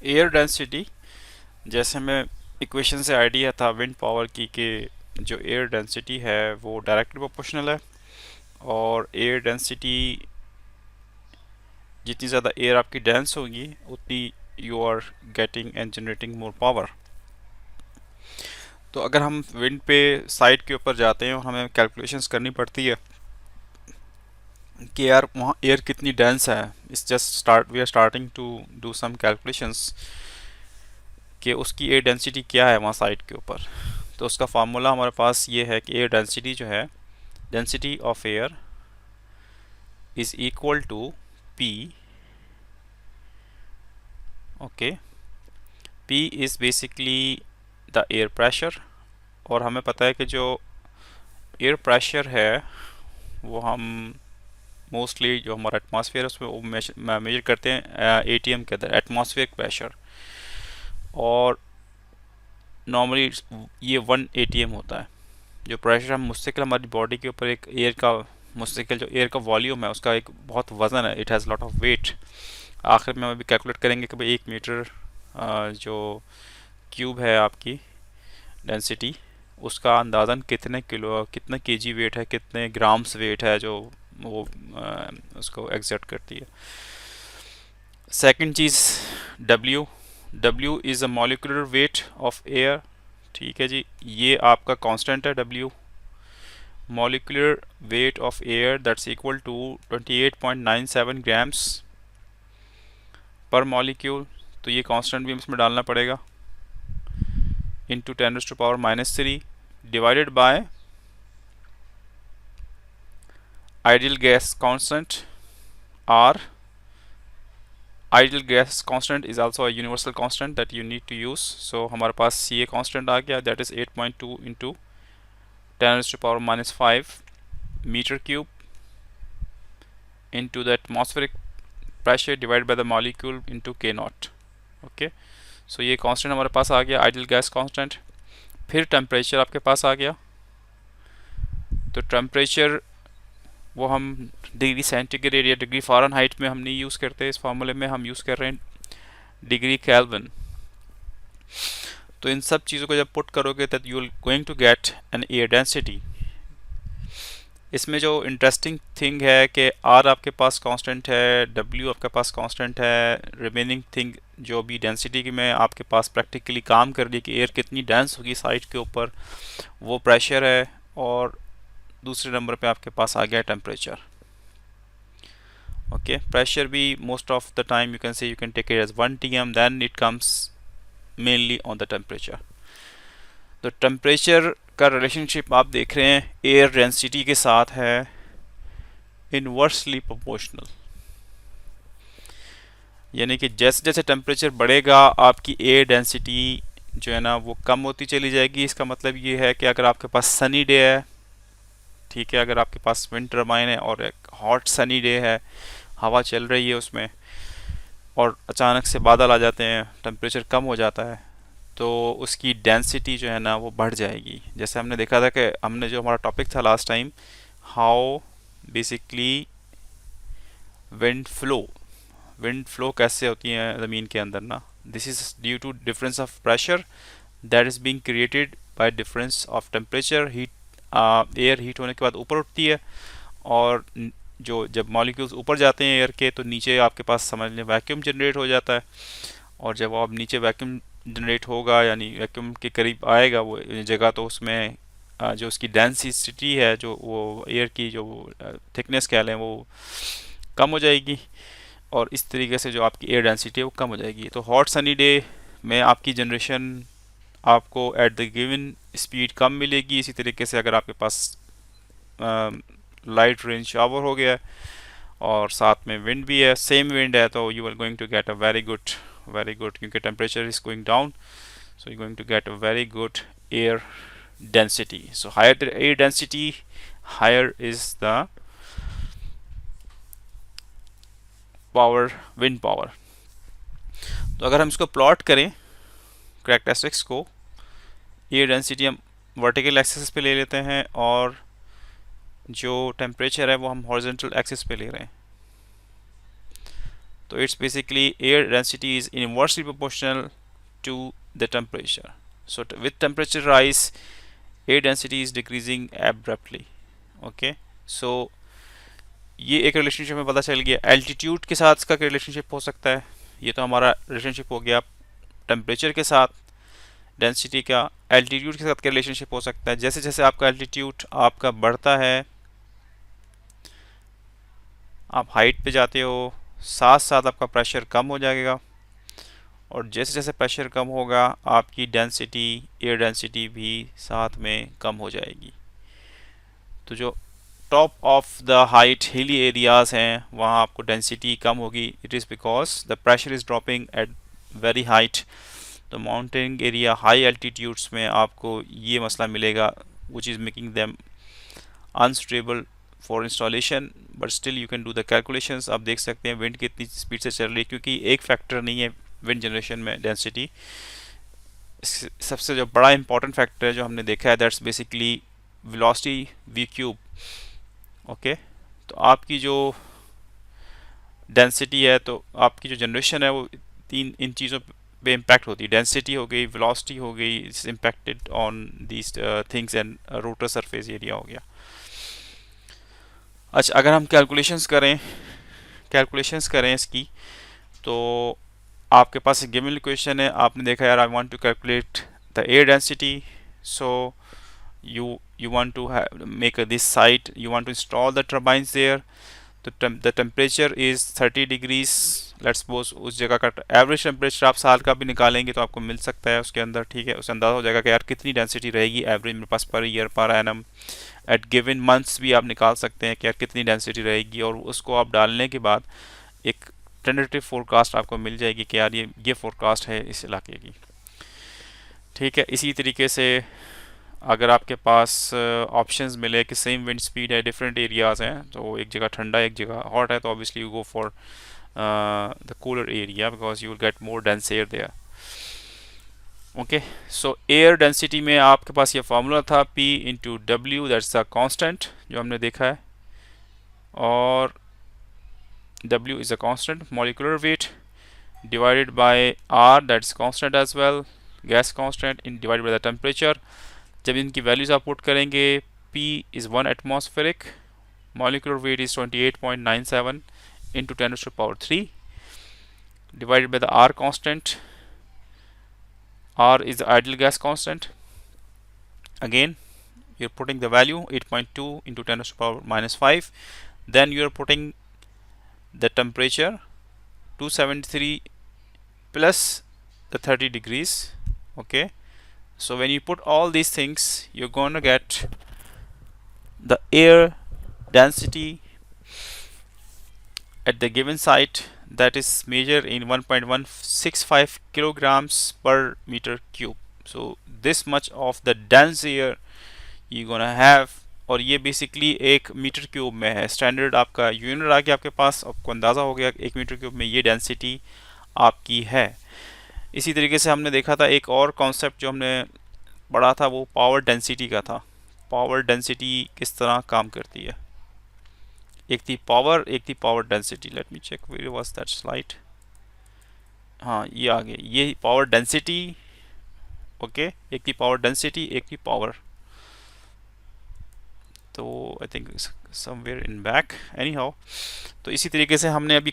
Air density, जैसे हमें equation से आइडिया था विंड पावर की कि जो एयर डेंसिटी है वो डायरेक्टली प्रोपोर्शनल है, और एयर डेंसिटी जितनी ज़्यादा एयर आपकी डेंस होगी उतनी you are getting and generating more power. तो अगर हम विंड पे साइड के ऊपर जाते हैं और हमें कैलकुलेशंस करनी पड़ती है कि यार वहाँ एयर कितनी डेंस है, it's just start we are starting to do some calculations कि उसकी एयर डेंसिटी क्या है वहाँ साइड के ऊपर। तो उसका फार्मूला हमारे पास ये है कि एयर डेंसिटी जो है, density of air is equal to P. Okay, P is basically the air pressure, और हमें पता है कि जो एयर प्रेशर है वो हम मोस्टली जो हमारा एटमॉस्फेयर है उसमें वो मेजर करते हैं एटीएम के अंदर, एटमॉस्फेरिक प्रेशर। और नॉर्मली ये 1 एटीएम होता है जो प्रेशर हम मुस्तकिल हमारी बॉडी के ऊपर एक एयर का मुस्तकिल जो एयर का वॉल्यूम है उसका एक बहुत वज़न है, it has lot of weight. आखिर में हम अभी कैलकुलेट करेंगे कि भाई 1 मीटर जो क्यूब है आपकी डेंसिटी, उसका अंदाज़न कितने किलो कितने केजी वेट है, कितने ग्राम्स वेट है जो वो उसको एग्जर्ट करती है। सेकंड चीज़ W, W is a molecular weight of air. ठीक है जी, ये आपका कांस्टेंट है W, molecular weight of air that's equal to 28.97 grams per molecule. तो ये कांस्टेंट भी इसमें डालना पड़ेगा, into 10⁻³ divided by ideal gas constant R. Ideal gas constant is also a universal constant that you need to use. So हमारे पास ये constant आ गया, that is 8.2 into 10⁻⁵ metre cube into the atmospheric pressure divided by the molecule into k naught। Okay, so ये constant हमारे पास आ गया आइडियल गैस कांस्टेंट। फिर टेम्परेचर आपके पास आ गया, तो टेम्परेचर वो हम डिग्री सेंटीग्रेड या डिग्री फ़ारेनहाइट में हम नहीं यूज़ करते, इस फार्मूले में हम यूज़ कर रहे हैं डिग्री केल्विन। तो इन सब चीज़ों को जब पुट करोगे तब you will going to get an air density. इसमें जो इंटरेस्टिंग थिंग है कि आर आपके पास कांस्टेंट है, डब्ल्यू आपके पास कांस्टेंट है, रिमेनिंग थिंग जो भी डेंसिटी की में आपके पास प्रैक्टिकली काम कर रही है कि एयर कितनी डेंस होगी साइड के ऊपर, वो प्रेशर है। और दूसरे नंबर पे आपके पास आ गया टेम्परेचर। ओके, प्रेशर भी most of the time you can take it as 1 TM, then it comes mainly on the temperature. तो टेम्परेचर का रिलेशनशिप आप देख रहे हैं एयर डेंसिटी के साथ है इनवर्सली प्रोपोर्शनल, यानी कि जैसे जैसे टेम्परेचर बढ़ेगा आपकी एयर डेंसिटी जो है ना वो कम होती चली जाएगी। इसका मतलब ये है कि अगर आपके पास सनी डे है, ठीक है, अगर आपके पास विंड टर्बाइन है और एक हॉट सनी डे है, हवा चल रही है उसमें, और अचानक से बादल आ जाते हैं, टेम्परेचर कम हो जाता है, तो उसकी डेंसिटी जो है ना वो बढ़ जाएगी। जैसे हमने देखा था कि हमने जो हमारा टॉपिक था last time, how basically wind flow कैसे होती है ज़मीन के अंदर ना, this is due to difference of pressure that is being created by difference of temperature. Air heat होने के बाद ऊपर उठती है, और जो जब मॉलिक्यूल्स ऊपर जाते हैं एयर के तो नीचे आपके पास समझ लें वैक्यूम जनरेट हो जाता है। और जब आप नीचे वैक्यूम जनरेट होगा यानी वैक्यूम के करीब आएगा वो जगह, तो उसमें जो उसकी डेंसिटी है, जो वो एयर की जो थिकनेस कह लें, वो कम हो जाएगी, और इस तरीके से जो आपकी एयर डेंसिटी है वो कम हो जाएगी। तो हॉट सनी डे में आपकी जनरेशन आपको एट द गिवन स्पीड कम मिलेगी। इसी तरीके से अगर आपके पास लाइट रेन शावर हो गया और साथ में विंड भी है, सेम विंड है, तो you are going to get a very good, क्योंकि temperature is going down, so you're going to get a very good air density. So higher the air density, higher is the power, wind power। तो अगर हम इसको plot करें characteristics को, air density हम vertical axis पे ले लेते हैं और जो टेम्परेचर है वो हम हॉरिजॉन्टल एक्सिस पे ले रहे हैं। तो it's basically air density is inversely proportional to the temperature. So with temperature rise air density is decreasing abruptly. Okay, so ये एक रिलेशनशिप में पता चल गया. एल्टीट्यूड के साथ इसका रिलेशनशिप हो सकता है. ये तो हमारा रिलेशनशिप हो गया टेम्परेचर के साथ डेंसिटी का. एल्टीट्यूड के साथ क्या रिलेशनशिप हो सकता है? जैसे जैसे आपका एल्टीट्यूड आपका बढ़ता है, आप हाइट पे जाते हो, साथ साथ आपका प्रेशर कम हो जाएगा. और जैसे जैसे प्रेशर कम होगा आपकी डेंसिटी, एयर डेंसिटी भी साथ में कम हो जाएगी. तो जो top of the height hilly areas हैं वहाँ आपको डेंसिटी कम होगी. It is because the pressure is dropping at very height. तो माउंटेन एरिया, हाई एल्टीट्यूड्स में आपको ये मसला मिलेगा, which is making them unstable for installation. But still you can do the calculations. आप देख सकते हैं विंड कितनी स्पीड से चल रही है, क्योंकि एक फैक्टर नहीं है विंड जनरेशन में डेंसिटी. सबसे जो बड़ा इंपॉर्टेंट फैक्टर है जो हमने देखा है, that's basically velocity v cube. Okay, तो आपकी जो डेंसिटी है, तो आपकी जो जनरेशन है वो इन चीज़ों पे इम्पैक्ट होती है. डेंसिटी हो गई, वेलोसिटी हो गई, it's impacted on these things, and rotor surface area हो गया. अच्छा, अगर हम कैलकुलेशंस करें इसकी, तो आपके पास एक गिवन इक्वेशन है. आपने देखा यार, I want to calculate the air density. So you want to make this site, you want to install the turbines there. The temperature is 30 degrees. let's suppose उस जगह का एवरेज टेम्परेचर आप साल का भी निकालेंगे तो आपको मिल सकता है उसके अंदर. ठीक है, उससे अंदाज़ा हो जाएगा कि यार कितनी डेंसिटी रहेगी एवरेज मेरे पास per year, per annum. Eight given months भी आप निकाल सकते हैं कि यार कितनी डेंसिटी रहेगी, और उसको आप डालने के बाद एक टेंटेटिव फोरकास्ट आपको मिल जाएगी कि यार ये फोरकास्ट है इस इलाके की. ठीक है, इसी तरीके से अगर आपके पास ऑप्शंस मिले कि सेम विंड स्पीड है, डिफरेंट एरियाज़ हैं, तो एक जगह ठंडा एक जगह हॉट है, तो obviously you go for the cooler area because you will get more dense air there. Okay, so air density में आपके पास ये फार्मूला था P into W, that's the constant जो हमने देखा है, और W is a constant molecular weight, divided by R, that's constant as well, gas constant, in divided by the temperature. जब इनकी वैल्यूज़ आप पुट करेंगे, P is 1 atmospheric, molecular weight is 28.97 into 10⁻³ divided by the R constant. R is the ideal gas constant. Again, you're putting the value 8.2 into 10⁻⁻5. Then you're putting the temperature 273 plus the 30 degrees. Okay, so when you put all these things, you're going to get the air density at the given site, that is measured in 1.165 kilograms per meter cube. So this much of the dense air you're gonna have. और ये basically एक metre cube में है. Standard आपका unit आ गया आपके पास, आपको अंदाज़ा हो गया एक मीटर क्यूब में ये डेंसिटी आपकी है. इसी तरीके से हमने देखा था एक और कॉन्सेप्ट जो हमने पढ़ा था, वो पावर डेंसिटी का था. पावर डेंसिटी किस तरह काम करती है, एक थी पावर, एक थी power density. Let me check where was that slide. हाँ, ये आ गई, ये पावर डेंसिटी. ओके, एक थी पावर डेंसिटी, एक थी पावर. तो I think somewhere in back, any how. तो इसी तरीके से हमने अभी